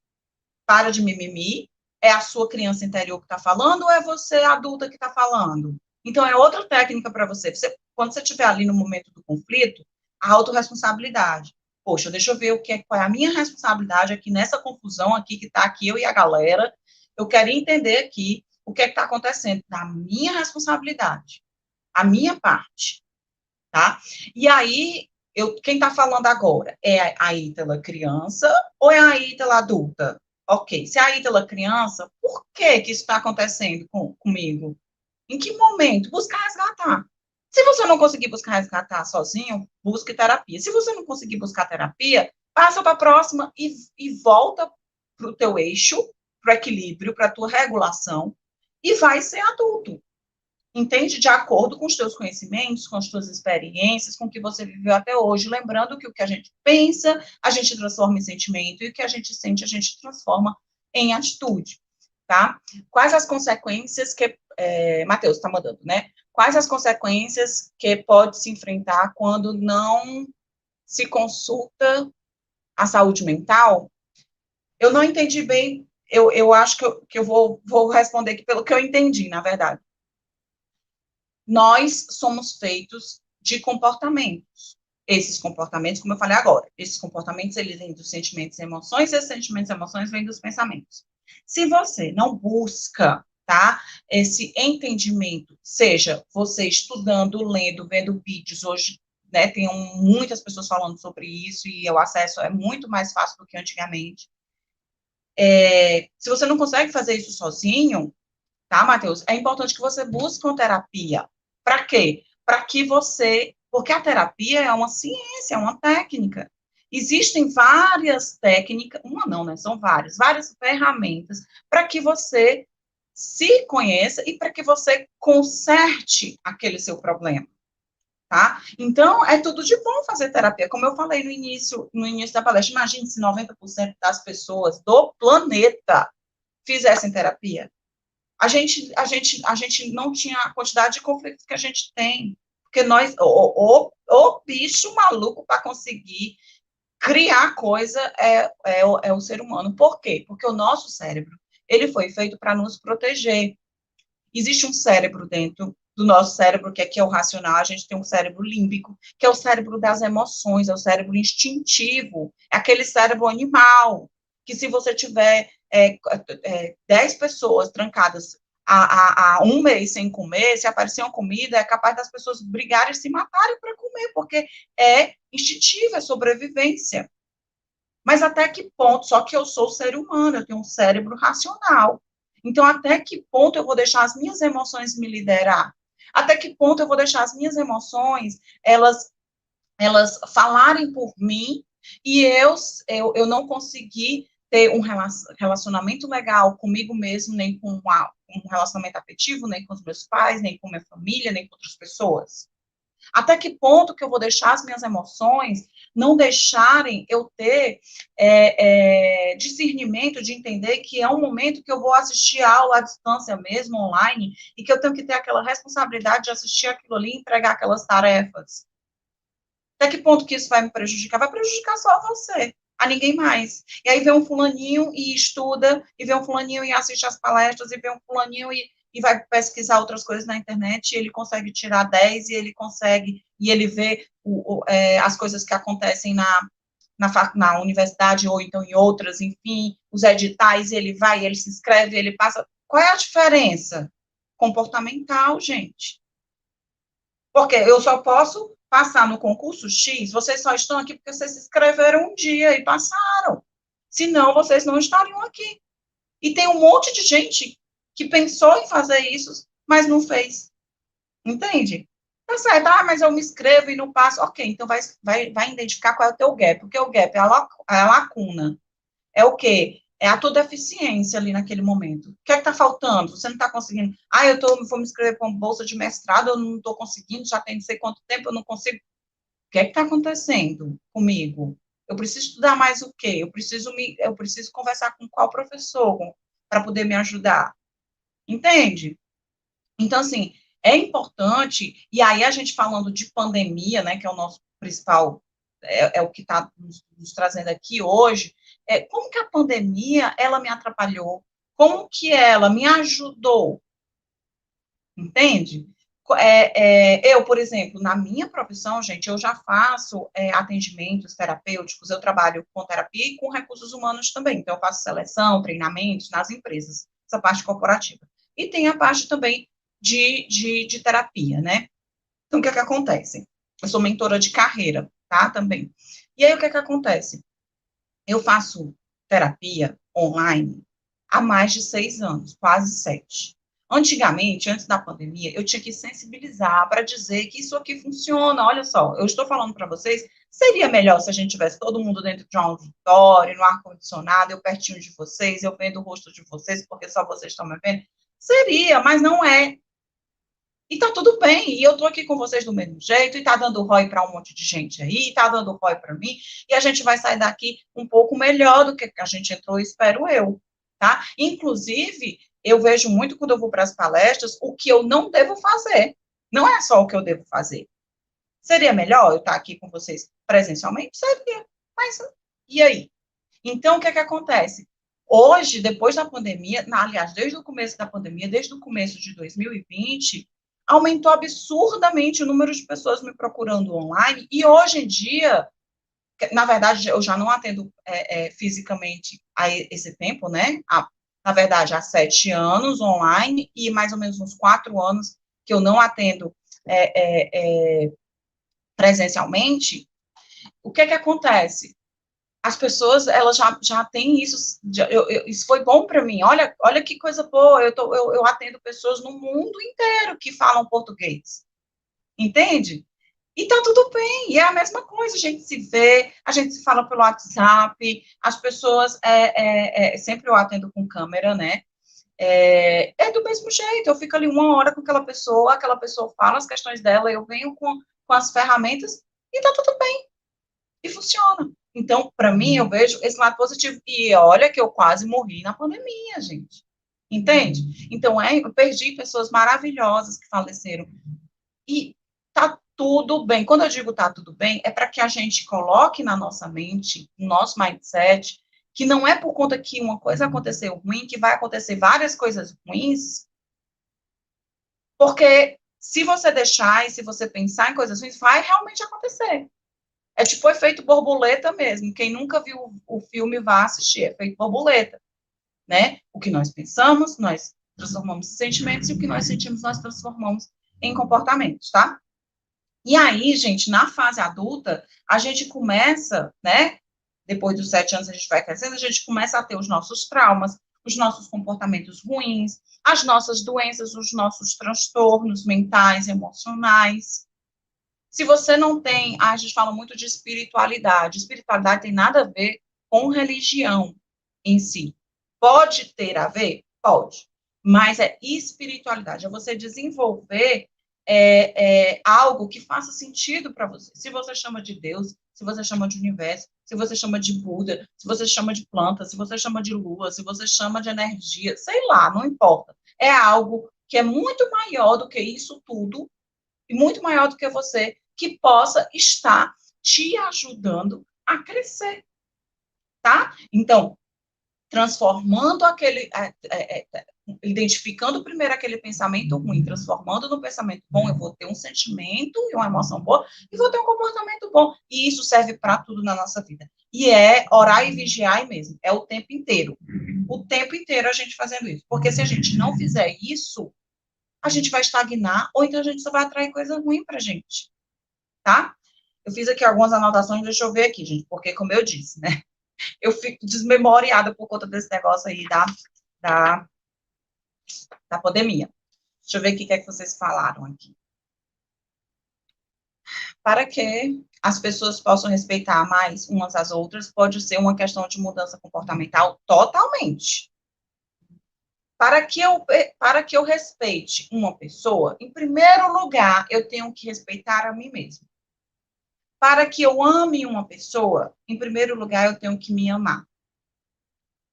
Para de mimimi. É a sua criança interior que está falando ou é você adulta que está falando? Então, é outra técnica para você. Quando você estiver ali no momento do conflito, a autorresponsabilidade. Poxa, deixa eu ver qual é a minha responsabilidade aqui nessa confusão aqui que está aqui, eu e a galera. Eu quero entender aqui o que está acontecendo. Da minha responsabilidade. A minha parte. Tá? E aí, quem está falando agora é a Ítala criança ou é a Ítala adulta? Ok, se é a Ítala criança, por que isso está acontecendo comigo? Em que momento? Buscar resgatar. Se você não conseguir buscar resgatar sozinho, busque terapia. Se você não conseguir buscar terapia, passa para a próxima e volta para o teu eixo, para o equilíbrio, para a tua regulação, e vai ser adulto. Entende? De acordo com os teus conhecimentos, com as tuas experiências, com o que você viveu até hoje. Lembrando que o que a gente pensa, a gente transforma em sentimento, e o que a gente sente, a gente transforma em atitude, tá? Quais as consequências que... Matheus está mandando, né? Quais as consequências que pode se enfrentar quando não se consulta a saúde mental? Eu não entendi bem, eu acho que eu vou responder aqui pelo que eu entendi, na verdade. Nós somos feitos de comportamentos. Esses comportamentos, como eu falei agora, esses comportamentos, eles vêm dos sentimentos e emoções, e esses sentimentos e emoções vêm dos pensamentos. Se você não busca, tá, esse entendimento, seja você estudando, lendo, vendo vídeos, hoje, né, tem muitas pessoas falando sobre isso, e o acesso é muito mais fácil do que antigamente. Se você não consegue fazer isso sozinho, tá, Matheus? É importante que você busque uma terapia. Para quê? Para que você... Porque a terapia é uma ciência, é uma técnica. Existem várias técnicas, uma não, né? São várias ferramentas para que você se conheça e para que você conserte aquele seu problema, tá? Então, é tudo de bom fazer terapia. Como eu falei no início da palestra, imagine se 90% das pessoas do planeta fizessem terapia. A gente não tinha a quantidade de conflitos que a gente tem. Porque nós, o bicho maluco para conseguir criar coisa é o ser humano. Por quê? Porque o nosso cérebro, ele foi feito para nos proteger. Existe um cérebro dentro do nosso cérebro, que é o racional, a gente tem um cérebro límbico, que é o cérebro das emoções, é o cérebro instintivo, é aquele cérebro animal, que se você tiver 10 pessoas trancadas há um mês sem comer, se aparecer uma comida, é capaz das pessoas brigarem e se matarem para comer, porque é instintivo, é sobrevivência. Mas até que ponto? Só que eu sou ser humano, eu tenho um cérebro racional. Então, até que ponto eu vou deixar as minhas emoções me liderar? Até que ponto eu vou deixar as minhas emoções, elas falarem por mim e eu não conseguir ter um relacionamento legal comigo mesmo, nem com um relacionamento afetivo, nem com os meus pais, nem com minha família, nem com outras pessoas? Até que ponto que eu vou deixar as minhas emoções não deixarem eu ter discernimento de entender que é um momento que eu vou assistir a aula à distância mesmo, online, e que eu tenho que ter aquela responsabilidade de assistir aquilo ali e entregar aquelas tarefas. Até que ponto que isso vai me prejudicar? Vai prejudicar só você, a ninguém mais. E aí vem um fulaninho e estuda, e vem um fulaninho e assiste as palestras, e vem um fulaninho e vai pesquisar outras coisas na internet, e ele consegue tirar 10, e ele consegue, e ele vê as coisas que acontecem na universidade, ou então em outras, enfim, os editais, ele vai, ele se inscreve, ele passa. Qual é a diferença? Comportamental, gente. Porque eu só posso passar no concurso X, vocês só estão aqui porque vocês se inscreveram um dia e passaram. Senão, vocês não estariam aqui. E tem um monte de gente que pensou em fazer isso, mas não fez. Entende? Tá certo, mas eu me inscrevo e não passo. Ok, então vai identificar qual é o teu gap. Porque o gap é a lacuna. É o quê? É a tua deficiência ali naquele momento. O que é que está faltando? Você não está conseguindo. Vou me inscrever para uma bolsa de mestrado, eu não estou conseguindo, já tem não sei quanto tempo, eu não consigo. O que é que está acontecendo comigo? Eu preciso estudar mais o quê? Eu preciso conversar com qual professor para poder me ajudar. Entende? Então, assim, é importante, e aí a gente falando de pandemia, né, que é o nosso principal, é o que está nos trazendo aqui hoje, como que a pandemia, ela me atrapalhou? Como que ela me ajudou? Entende? Eu, por exemplo, na minha profissão, gente, eu já faço atendimentos terapêuticos, eu trabalho com terapia e com recursos humanos também, então eu faço seleção, treinamentos nas empresas, essa parte corporativa. E tem a parte também de terapia, né? Então, o que é que acontece? Eu sou mentora de carreira, tá? Também. E aí, o que é que acontece? Eu faço terapia online há mais de 6 anos, quase 7. Antigamente, antes da pandemia, eu tinha que sensibilizar para dizer que isso aqui funciona. Olha só, eu estou falando para vocês, seria melhor se a gente tivesse todo mundo dentro de um auditório, no ar-condicionado, eu pertinho de vocês, eu vendo o rosto de vocês, porque só vocês estão me vendo? Seria, mas não é. E tá tudo bem, e eu tô aqui com vocês do mesmo jeito, e tá dando ROI para um monte de gente aí, e tá dando ROI para mim, e a gente vai sair daqui um pouco melhor do que a gente entrou, espero eu, tá? Inclusive, eu vejo muito quando eu vou para as palestras o que eu não devo fazer. Não é só o que eu devo fazer. Seria melhor eu estar aqui com vocês presencialmente? Seria. Mas e aí? Então, o que é que acontece? Hoje, depois da pandemia, aliás, desde o começo da pandemia, desde o começo de 2020, aumentou absurdamente o número de pessoas me procurando online, e hoje em dia, na verdade, eu já não atendo fisicamente há esse tempo, né? Na verdade, há 7 anos online, e mais ou menos uns 4 anos que eu não atendo presencialmente. O que é que acontece? As pessoas, elas já têm isso, isso foi bom para mim, olha que coisa boa, eu atendo pessoas no mundo inteiro que falam português, entende? E tá tudo bem, e é a mesma coisa, a gente se vê, a gente se fala pelo WhatsApp, as pessoas, sempre eu atendo com câmera, né, do mesmo jeito, eu fico ali 1 hora com aquela pessoa fala as questões dela, eu venho com as ferramentas, e tá tudo bem, e funciona. Então, para mim, eu vejo esse lado positivo. E olha que eu quase morri na pandemia, gente. Entende? Então, eu perdi pessoas maravilhosas que faleceram. E tá tudo bem. Quando eu digo tá tudo bem, é para que a gente coloque na nossa mente, no nosso mindset, que não é por conta que uma coisa aconteceu ruim, que vai acontecer várias coisas ruins, porque se você deixar e se você pensar em coisas ruins, vai realmente acontecer. É tipo efeito borboleta mesmo. Quem nunca viu o filme, vá assistir. Efeito borboleta, né? O que nós pensamos, nós transformamos em sentimentos, e o que nós sentimos, nós transformamos em comportamentos, tá? E aí, gente, na fase adulta, a gente começa, né? Depois dos 7 anos, a gente vai crescendo, a gente começa a ter os nossos traumas, os nossos comportamentos ruins, as nossas doenças, os nossos transtornos mentais, emocionais. Se você não tem, a gente fala muito de espiritualidade. Espiritualidade tem nada a ver com religião em si. Pode ter a ver? Pode. Mas é espiritualidade, é você desenvolver algo que faça sentido para você. Se você chama de Deus, se você chama de universo, se você chama de Buda, se você chama de planta, se você chama de lua, se você chama de energia, sei lá, não importa. É algo que é muito maior do que isso tudo e muito maior do que você, que possa estar te ajudando a crescer, tá? Então, transformando identificando primeiro aquele pensamento ruim, transformando no pensamento bom, eu vou ter um sentimento e uma emoção boa, e vou ter um comportamento bom. E isso serve para tudo na nossa vida. E é orar e vigiar mesmo, é o tempo inteiro. O tempo inteiro a gente fazendo isso. Porque se a gente não fizer isso, a gente vai estagnar, ou então a gente só vai atrair coisa ruim pra gente, tá? Eu fiz aqui algumas anotações, deixa eu ver aqui, gente, porque, como eu disse, né? Eu fico desmemoriada por conta desse negócio aí da, da pandemia. Deixa eu ver o que é que vocês falaram aqui. Para que as pessoas possam respeitar mais umas às outras, pode ser uma questão de mudança comportamental totalmente. Para que eu respeite uma pessoa, em primeiro lugar, eu tenho que respeitar a mim mesmo. Para que eu ame uma pessoa, em primeiro lugar, eu tenho que me amar.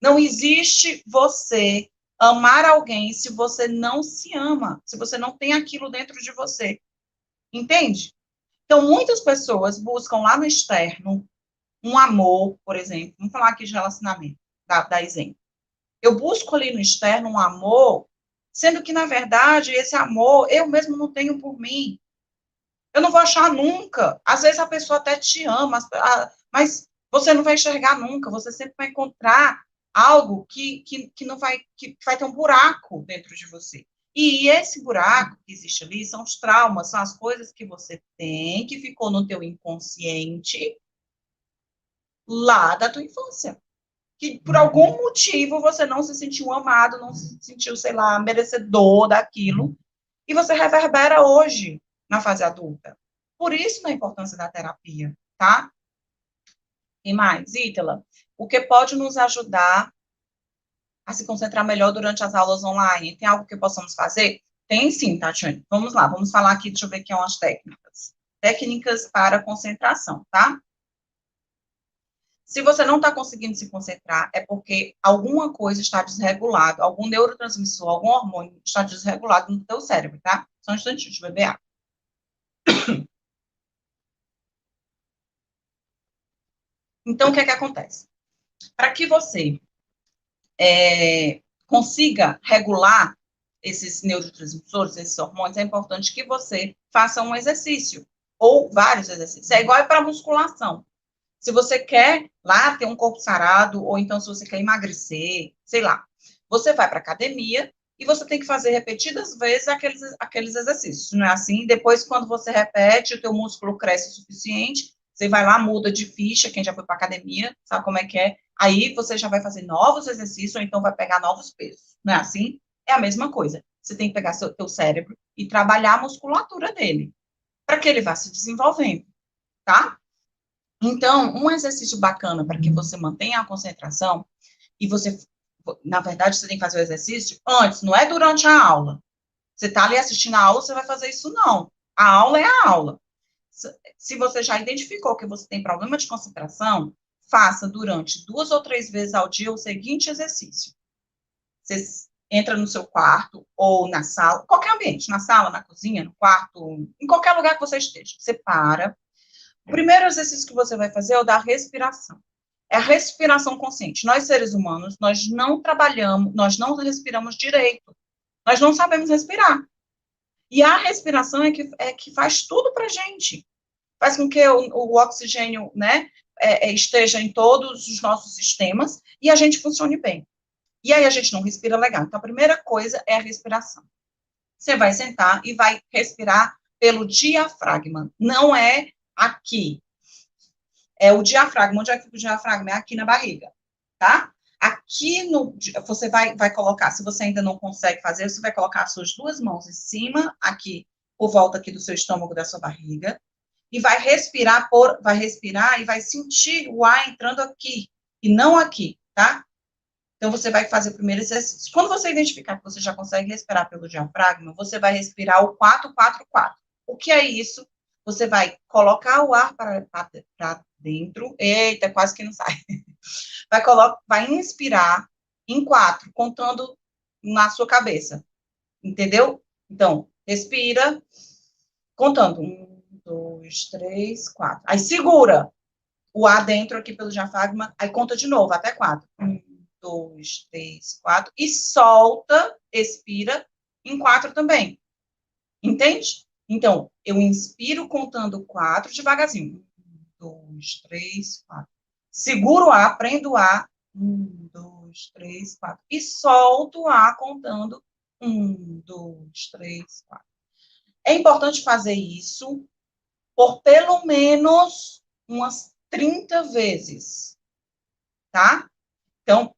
Não existe você amar alguém se você não se ama, se você não tem aquilo dentro de você. Entende? Então, muitas pessoas buscam lá no externo um amor, por exemplo. Vamos falar aqui de relacionamento, da exemplo. Eu busco ali no externo um amor, sendo que, na verdade, esse amor eu mesmo não tenho por mim. Eu não vou achar nunca. Às vezes a pessoa até te ama, mas você não vai enxergar nunca. Você sempre vai encontrar algo que não vai, que vai ter um buraco dentro de você. E esse buraco que existe ali são os traumas, são as coisas que você tem, que ficou no teu inconsciente lá da tua infância. Que por algum motivo você não se sentiu amado, não se sentiu, sei lá, merecedor daquilo, e você reverbera hoje na fase adulta. Por isso a importância da terapia, tá? E mais, Ítala, o que pode nos ajudar a se concentrar melhor durante as aulas online? Tem algo que possamos fazer? Tem sim, Tatiane. Vamos lá, vamos falar aqui, deixa eu ver aqui umas técnicas. Técnicas para concentração, tá? Se você não está conseguindo se concentrar, é porque alguma coisa está desregulada, algum neurotransmissor, algum hormônio está desregulado no teu cérebro, tá? Só um instantinho, deixa eu beber água. Então, o que é que acontece? Para que você consiga regular esses neurotransmissores, esses hormônios, é importante que você faça um exercício, ou vários exercícios. É igual para musculação. Se você quer lá ter um corpo sarado, ou então se você quer emagrecer, sei lá, você vai para academia e você tem que fazer repetidas vezes aqueles exercícios, não é assim? Depois, quando você repete, o teu músculo cresce o suficiente, você vai lá, muda de ficha, quem já foi para academia, sabe como é que é? Aí você já vai fazer novos exercícios, ou então vai pegar novos pesos, não é assim? É a mesma coisa. Você tem que pegar teu cérebro e trabalhar a musculatura dele, para que ele vá se desenvolvendo, tá? Então, um exercício bacana para que você mantenha a concentração, e você, na verdade, você tem que fazer o exercício antes, não é durante a aula. Você está ali assistindo a aula, você vai fazer isso, não. A aula é a aula. se você já identificou que você tem problema de concentração, faça durante 2 ou 3 vezes ao dia o seguinte exercício. Você entra no seu quarto ou na sala, qualquer ambiente, na sala, na cozinha, no quarto, em qualquer lugar que você esteja. Você para. O primeiro exercício que você vai fazer é o da respiração. É a respiração consciente. Nós, seres humanos, nós não trabalhamos, nós não respiramos direito. Nós não sabemos respirar. E a respiração é que faz tudo para a gente. Faz com que o oxigênio, né, esteja em todos os nossos sistemas e a gente funcione bem. E aí a gente não respira legal. Então, a primeira coisa é a respiração. Você vai sentar e vai respirar pelo diafragma. Não é aqui. É o diafragma. Onde é que fica o diafragma? É aqui na barriga, tá? Aqui no, você vai colocar, se você ainda não consegue fazer, você vai colocar as suas 2 mãos em cima, aqui, por volta aqui do seu estômago, da sua barriga, e vai respirar e vai sentir o ar entrando aqui, e não aqui, tá? Então, você vai fazer o primeiro exercício. Quando você identificar que você já consegue respirar pelo diafragma, você vai respirar o 4-4-4. O que é isso? Você vai colocar o ar para dentro. Eita, quase que não sai. Vai inspirar em 4, contando na sua cabeça. Entendeu? Então, respira, contando. 1, 2, 3, 4. Aí segura o ar dentro aqui pelo diafragma, aí conta de novo, até 4. 1, 2, 3, 4. E solta, expira em 4 também. Entende? Então, eu inspiro contando 4 devagarzinho. 1, 2, 3, 4. Seguro o ar, prendo o ar. 1, 2, 3, 4. E solto o ar contando 1, 2, 3, 4. É importante fazer isso por pelo menos umas 30 vezes, tá? Então,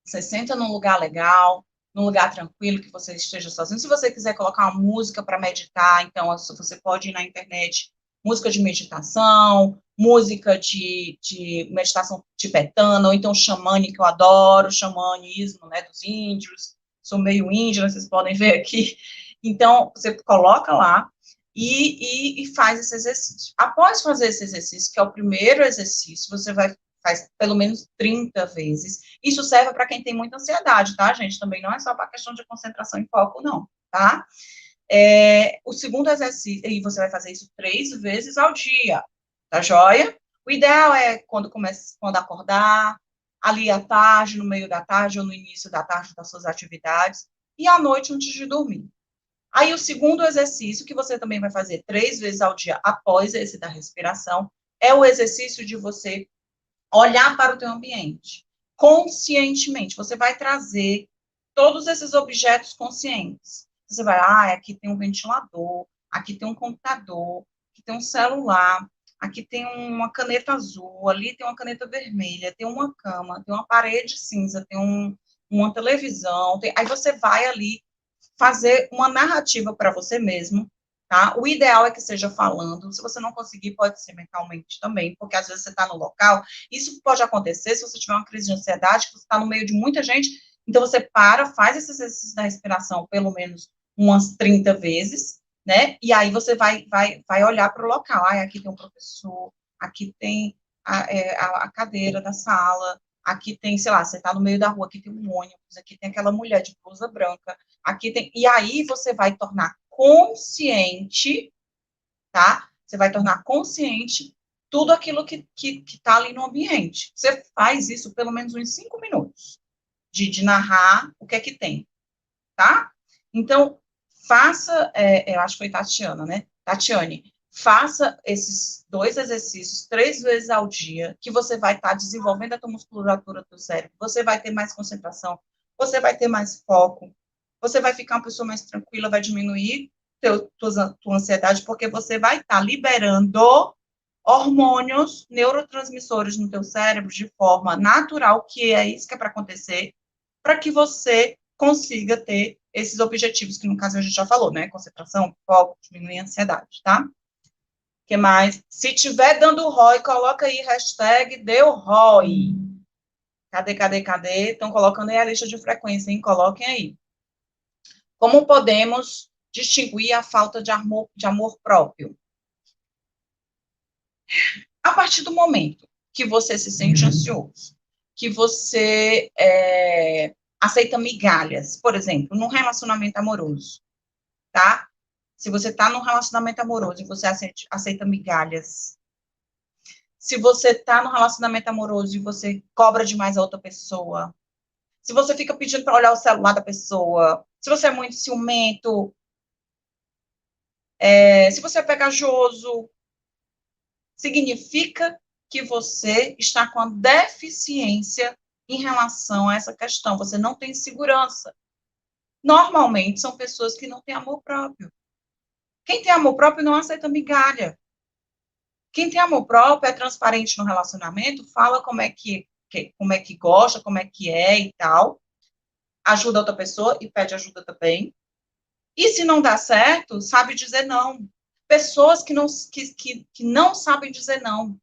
você senta num lugar legal, num lugar tranquilo, que você esteja sozinho. Se você quiser colocar uma música para meditar, então você pode ir na internet, música de meditação, música de meditação tibetana, ou então xamânica, que eu adoro, xamanismo, né, dos índios. Sou meio índia, vocês podem ver aqui. Então, você coloca lá e faz esse exercício. Após fazer esse exercício, que é o primeiro exercício, você faz pelo menos 30 vezes. Isso serve para quem tem muita ansiedade, tá, gente? Também não é só para questão de concentração e foco, não, tá? O segundo exercício, e você vai fazer isso 3 vezes ao dia, tá joia? O ideal é quando acordar, ali à tarde, no meio da tarde ou no início da tarde das suas atividades, e à noite antes de dormir. Aí, o segundo exercício, que você também vai fazer 3 vezes ao dia após esse da respiração, é o exercício de você olhar para o teu ambiente conscientemente. Você vai trazer todos esses objetos conscientes. Você vai, aqui tem um ventilador, aqui tem um computador, aqui tem um celular, aqui tem uma caneta azul, ali tem uma caneta vermelha, tem uma cama, tem uma parede cinza, tem uma televisão. Aí você vai ali fazer uma narrativa para você mesmo, tá? O ideal é que seja falando. Se você não conseguir, pode ser mentalmente também, porque às vezes você está no local. Isso pode acontecer se você tiver uma crise de ansiedade, que você está no meio de muita gente. Então, você faz esse exercício da respiração pelo menos umas 30 vezes, né? E aí você vai olhar para o local. Aqui tem um professor, aqui tem a cadeira da sala, aqui tem, sei lá, você está no meio da rua, aqui tem um ônibus, aqui tem aquela mulher de blusa branca, aqui tem... E aí você vai tornar consciente, tá? Você vai tornar consciente tudo aquilo que está ali no ambiente. Você faz isso pelo menos uns 5 minutos, de narrar o que é que tem, tá? Então, faça, eu acho que foi Tatiana, né? Tatiane, faça esses 2 exercícios 3 vezes ao dia, que você vai estar desenvolvendo a tua musculatura do cérebro, você vai ter mais concentração, você vai ter mais foco, você vai ficar uma pessoa mais tranquila, vai diminuir tua ansiedade, porque você vai estar liberando hormônios, neurotransmissores no teu cérebro de forma natural, que é isso que é para acontecer, para que você consiga ter esses objetivos, que no caso a gente já falou, né? Concentração, foco, diminuir a ansiedade, tá? O que mais? Se tiver dando ROI, coloca aí hashtag deu ROI. Cadê? Estão colocando aí a lista de frequência, hein? Coloquem aí. Como podemos distinguir a falta de amor próprio? A partir do momento que você se sente ansioso, que você aceita migalhas, por exemplo, num relacionamento amoroso, tá? Se você está num relacionamento amoroso e você aceita migalhas, se você está num relacionamento amoroso e você cobra demais a outra pessoa, se você fica pedindo para olhar o celular da pessoa, se você é muito ciumento, se você é pegajoso, significa que você está com a deficiência em relação a essa questão. Você não tem segurança. Normalmente são pessoas que não têm amor próprio. Quem tem amor próprio não aceita migalha. Quem tem amor próprio é transparente no relacionamento, fala como é que gosta, como é que é e tal, ajuda outra pessoa e pede ajuda também. E se não dá certo, sabe dizer não. Pessoas que não sabem dizer não.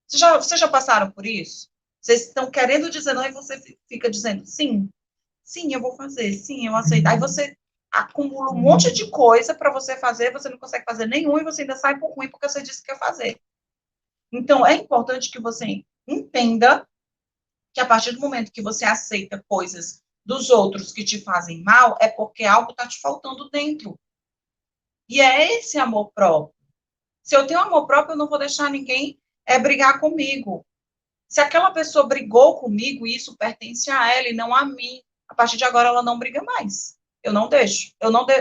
Vocês já passaram por isso? Vocês estão querendo dizer não e você fica dizendo sim, sim, eu vou fazer, sim, eu aceito. Aí você acumula um monte de coisa para você fazer, você não consegue fazer nenhum e você ainda sai por ruim porque você disse que quer fazer. Então, é importante que você entenda que a partir do momento que você aceita coisas dos outros que te fazem mal, é porque algo está te faltando dentro. E é esse amor próprio. Se eu tenho amor próprio, eu não vou deixar ninguém brigar comigo. Se aquela pessoa brigou comigo, isso pertence a ela e não a mim. A partir de agora, ela não briga mais. Eu não deixo,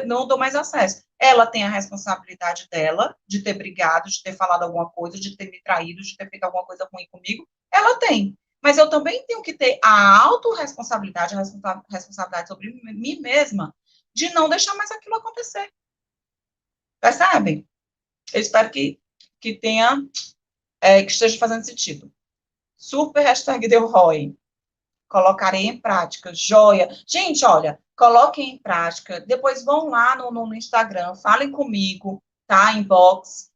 não dou mais acesso. Ela tem a responsabilidade dela de ter brigado, de ter falado alguma coisa, de ter me traído, de ter feito alguma coisa ruim comigo. Ela tem. Mas eu também tenho que ter a autorresponsabilidade, a responsabilidade sobre mim mesma, de não deixar mais aquilo acontecer. Percebem? Eu espero que tenha, que esteja fazendo sentido. Super hashtag deu ROI. Colocarei em prática. Joia. Gente, olha, coloquem em prática. Depois vão lá no Instagram, falem comigo, tá? Inbox.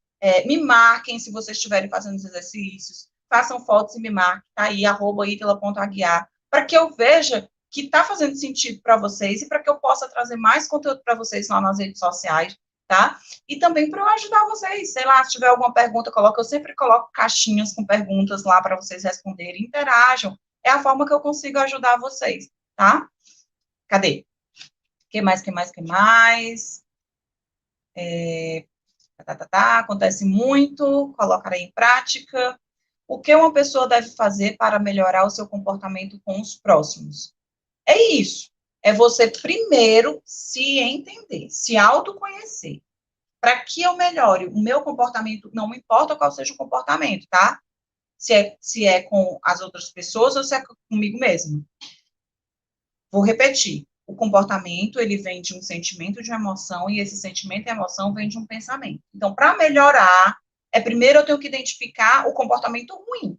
Me marquem se vocês estiverem fazendo os exercícios. Façam fotos e me marquem. Tá aí, @itala.aguiar, para que eu veja que está fazendo sentido para vocês e para que eu possa trazer mais conteúdo para vocês lá nas redes sociais, tá? E também para eu ajudar vocês. Sei lá, se tiver alguma pergunta, eu sempre coloco caixinhas com perguntas lá para vocês responderem. Interajam. É a forma que eu consigo ajudar vocês, tá? Cadê? Que mais, que mais, que mais? Acontece muito, colocarei em prática. O que uma pessoa deve fazer para melhorar o seu comportamento com os próximos? É isso. É você primeiro se entender, se autoconhecer. Para que eu melhore o meu comportamento, não importa qual seja o comportamento, tá? Se é com as outras pessoas ou se é comigo mesmo. Vou repetir. O comportamento, ele vem de um sentimento, de uma emoção, e esse sentimento e emoção vem de um pensamento. Então, para melhorar, primeiro eu tenho que identificar o comportamento ruim.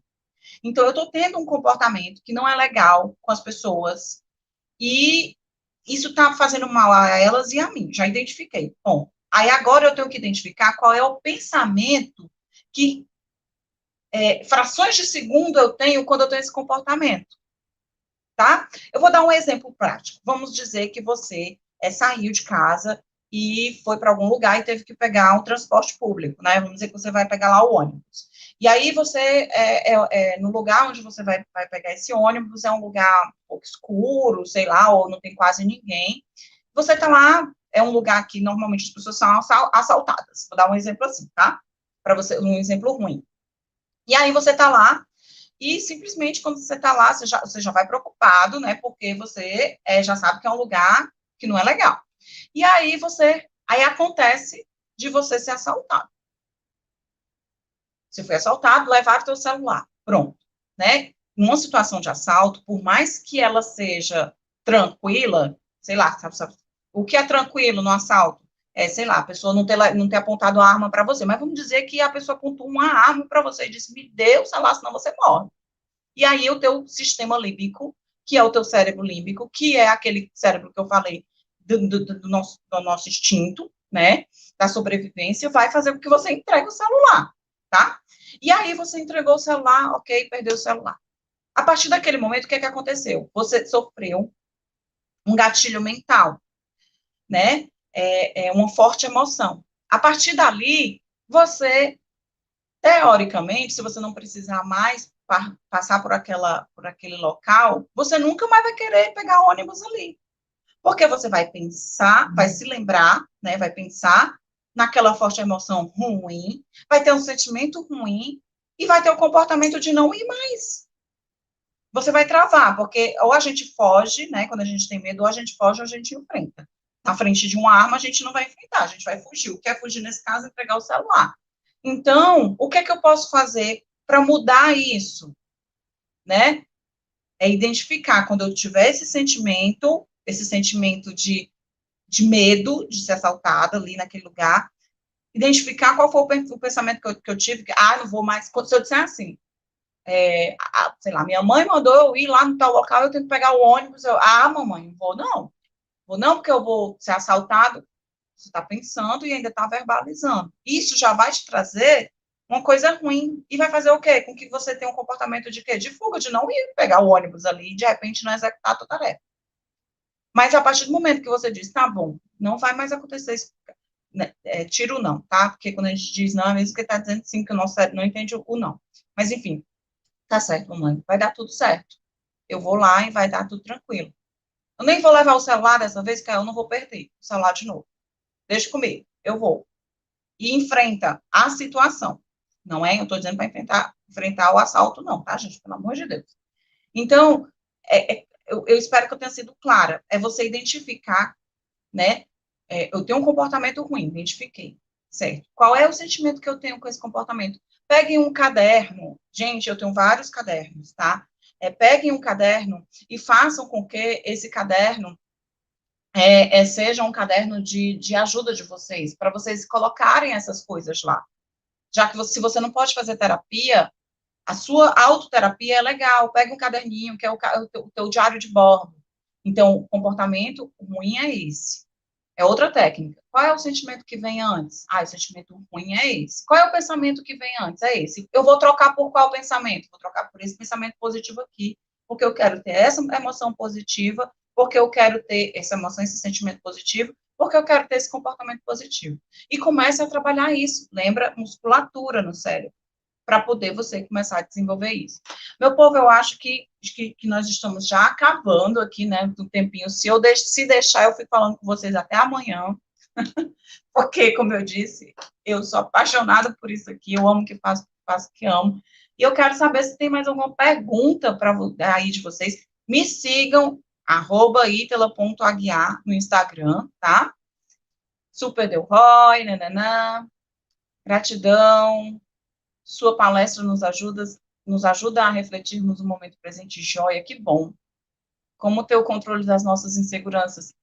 Então, eu estou tendo um comportamento que não é legal com as pessoas, e isso está fazendo mal a elas e a mim. Já identifiquei. Bom, aí agora eu tenho que identificar qual é o pensamento que frações de segundo eu tenho quando eu tenho esse comportamento. Tá? Eu vou dar um exemplo prático. Vamos dizer que você saiu de casa e foi para algum lugar e teve que pegar um transporte público, né? Vamos dizer que você vai pegar lá o ônibus. E aí você, no lugar onde você vai pegar esse ônibus, é um lugar um pouco escuro, sei lá, ou não tem quase ninguém. Você está lá, é um lugar que normalmente as pessoas são assaltadas. Vou dar um exemplo assim, tá? Para você, um exemplo ruim. E aí você está lá, e simplesmente, quando você está lá, você já vai preocupado, né? Porque você já sabe que é um lugar que não é legal. E aí acontece de você ser assaltado. Você foi assaltado, levaram o seu celular. Pronto, né? Numa situação de assalto, por mais que ela seja tranquila, sei lá, sabe, o que é tranquilo no assalto? Sei lá, a pessoa não ter apontado a arma para você, mas vamos dizer que a pessoa apontou uma arma para você e disse, me dê o celular, senão você morre. E aí o teu sistema límbico, que é o teu cérebro límbico, que é aquele cérebro que eu falei do nosso instinto, né, da sobrevivência, vai fazer com que você entregue o celular, tá? E aí você entregou o celular, ok, perdeu o celular. A partir daquele momento, o que é que aconteceu? Você sofreu um gatilho mental, né? Uma forte emoção. A partir dali, você teoricamente, se você não precisar mais passar por aquele local, você nunca mais vai querer pegar ônibus ali. Porque você vai pensar, vai se lembrar, né, vai pensar naquela forte emoção ruim, vai ter um sentimento ruim e vai ter o comportamento de não ir mais. Você vai travar, porque ou a gente foge, né, quando a gente tem medo, ou a gente foge ou a gente enfrenta. Na frente de uma arma, a gente não vai enfrentar, a gente vai fugir. O que é fugir nesse caso? Entregar o celular. Então, o que é que eu posso fazer para mudar isso, né? É identificar quando eu tiver esse sentimento de medo de ser assaltada ali naquele lugar, identificar qual foi o pensamento que eu tive, que, não vou mais, se eu disser assim, sei lá, minha mãe mandou eu ir lá no tal local, eu tenho que pegar o ônibus, mamãe, não vou não, porque eu vou ser assaltado, você está pensando e ainda está verbalizando. Isso já vai te trazer uma coisa ruim, e vai fazer o quê? Com que você tenha um comportamento de quê? De fuga, de não ir pegar o ônibus ali e de repente não executar a tua tarefa. Mas a partir do momento que você diz, tá bom, não vai mais acontecer isso, né, tira o não, tá? Porque quando a gente diz não, é mesmo que está dizendo sim, que o nosso cérebro não entende o não. Mas, enfim, tá certo, mamãe, vai dar tudo certo. Eu vou lá e vai dar tudo tranquilo. Eu nem vou levar o celular dessa vez, que eu não vou perder o celular de novo. Deixa comigo, eu vou. E enfrenta a situação. Não é, eu estou dizendo para enfrentar o assalto, não, tá, gente? Pelo amor de Deus. Então, eu espero que eu tenha sido clara. É você identificar, né? Eu tenho um comportamento ruim, identifiquei, certo? Qual é o sentimento que eu tenho com esse comportamento? Peguem um caderno, gente, eu tenho vários cadernos, tá? Peguem um caderno e façam com que esse caderno seja um caderno de ajuda de vocês, para vocês colocarem essas coisas lá. Já que se você não pode fazer terapia, a sua autoterapia é legal, pega um caderninho, que é o teu diário de bordo. Então, o comportamento ruim é esse. É outra técnica. Qual é o sentimento que vem antes? O sentimento ruim é esse. Qual é o pensamento que vem antes? É esse. Eu vou trocar por qual pensamento? Vou trocar por esse pensamento positivo aqui, porque eu quero ter essa emoção positiva, porque eu quero ter essa emoção, esse sentimento positivo, porque eu quero ter esse comportamento positivo. E comece a trabalhar isso. Lembra? Musculatura no cérebro, para poder você começar a desenvolver isso. Meu povo, eu acho que nós estamos já acabando aqui, né, do tempinho. Se deixar, eu fico falando com vocês até amanhã, porque, como eu disse, eu sou apaixonada por isso aqui, eu amo o que faço o que amo. E eu quero saber se tem mais alguma pergunta para aí de vocês. Me sigam, @itala.aguiar no Instagram, tá? Super Del Roy, nananã. Gratidão. Sua palestra nos ajuda a refletirmos no momento presente. Joia, que bom. Como ter o controle das nossas inseguranças?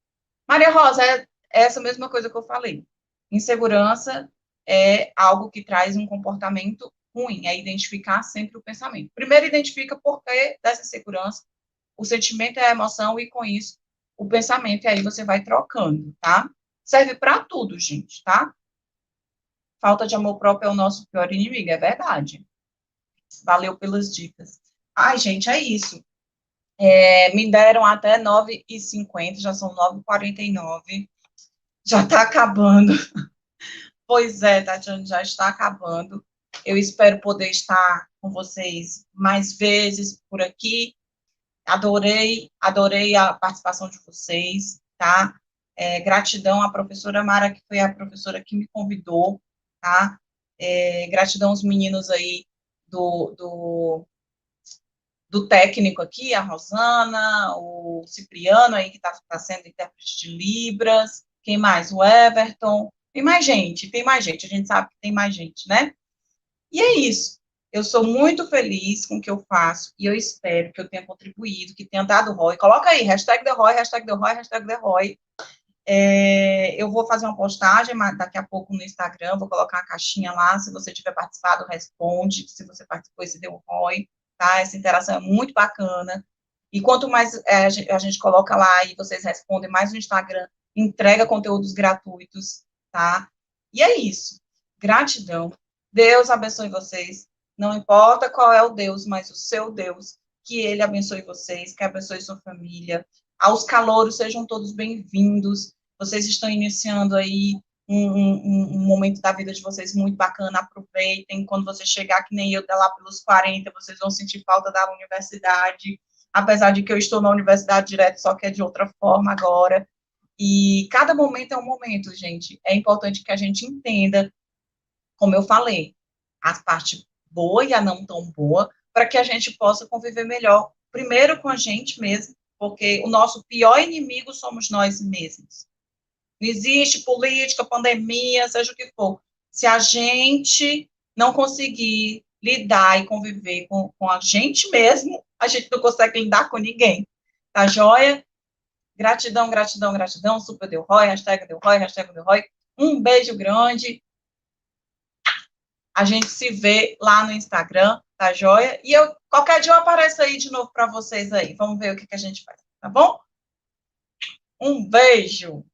Maria Rosa, é essa mesma coisa que eu falei. Insegurança é algo que traz um comportamento ruim, é identificar sempre o pensamento. Primeiro, identifica o porquê dessa insegurança, o sentimento é a emoção, e com isso, o pensamento, e aí você vai trocando, tá? Serve para tudo, gente, tá? Falta de amor próprio é o nosso pior inimigo, é verdade. Valeu pelas dicas. Gente, é isso. Me deram até 9h50, já são 9h49. Já está acabando. Pois é, Tatiana, já está acabando. Eu espero poder estar com vocês mais vezes por aqui. Adorei a participação de vocês, tá? Gratidão à professora Mara, que foi a professora que me convidou, tá? Gratidão aos meninos aí do técnico aqui, a Rosana, o Cipriano aí, que está sendo intérprete de Libras, quem mais? O Everton, tem mais gente, a gente sabe que tem mais gente, né? E é isso, eu sou muito feliz com o que eu faço, e eu espero que eu tenha contribuído, que tenha dado ROI, coloca aí, #TheROI, #TheROI. Eu vou fazer uma postagem daqui a pouco no Instagram, vou colocar a caixinha lá, se você tiver participado, responde, se você participou e se deu ROI, tá? Essa interação é muito bacana, e quanto mais a gente coloca lá e vocês respondem, mais o Instagram entrega conteúdos gratuitos, tá? E é isso, gratidão, Deus abençoe vocês, não importa qual é o Deus, mas o seu Deus, que ele abençoe vocês, que abençoe sua família, aos calouros, sejam todos bem-vindos. Vocês estão iniciando aí um momento da vida de vocês muito bacana, aproveitem. Quando você chegar, que nem eu, lá pelos 40, vocês vão sentir falta da universidade, apesar de que eu estou na universidade direto, só que é de outra forma agora. E cada momento é um momento, gente. É importante que a gente entenda, como eu falei, a parte boa e a não tão boa, para que a gente possa conviver melhor, primeiro com a gente mesmo, porque o nosso pior inimigo somos nós mesmos. Não existe política, pandemia, seja o que for. Se a gente não conseguir lidar e conviver com a gente mesmo, a gente não consegue lidar com ninguém. Tá joia? Gratidão, gratidão, gratidão. Super Deu Roy, hashtag Deu Roy, hashtag Deu Roy. Um beijo grande. A gente se vê lá no Instagram, tá joia? E qualquer dia eu apareço aí de novo para vocês aí. Vamos ver o que a gente faz, tá bom? Um beijo.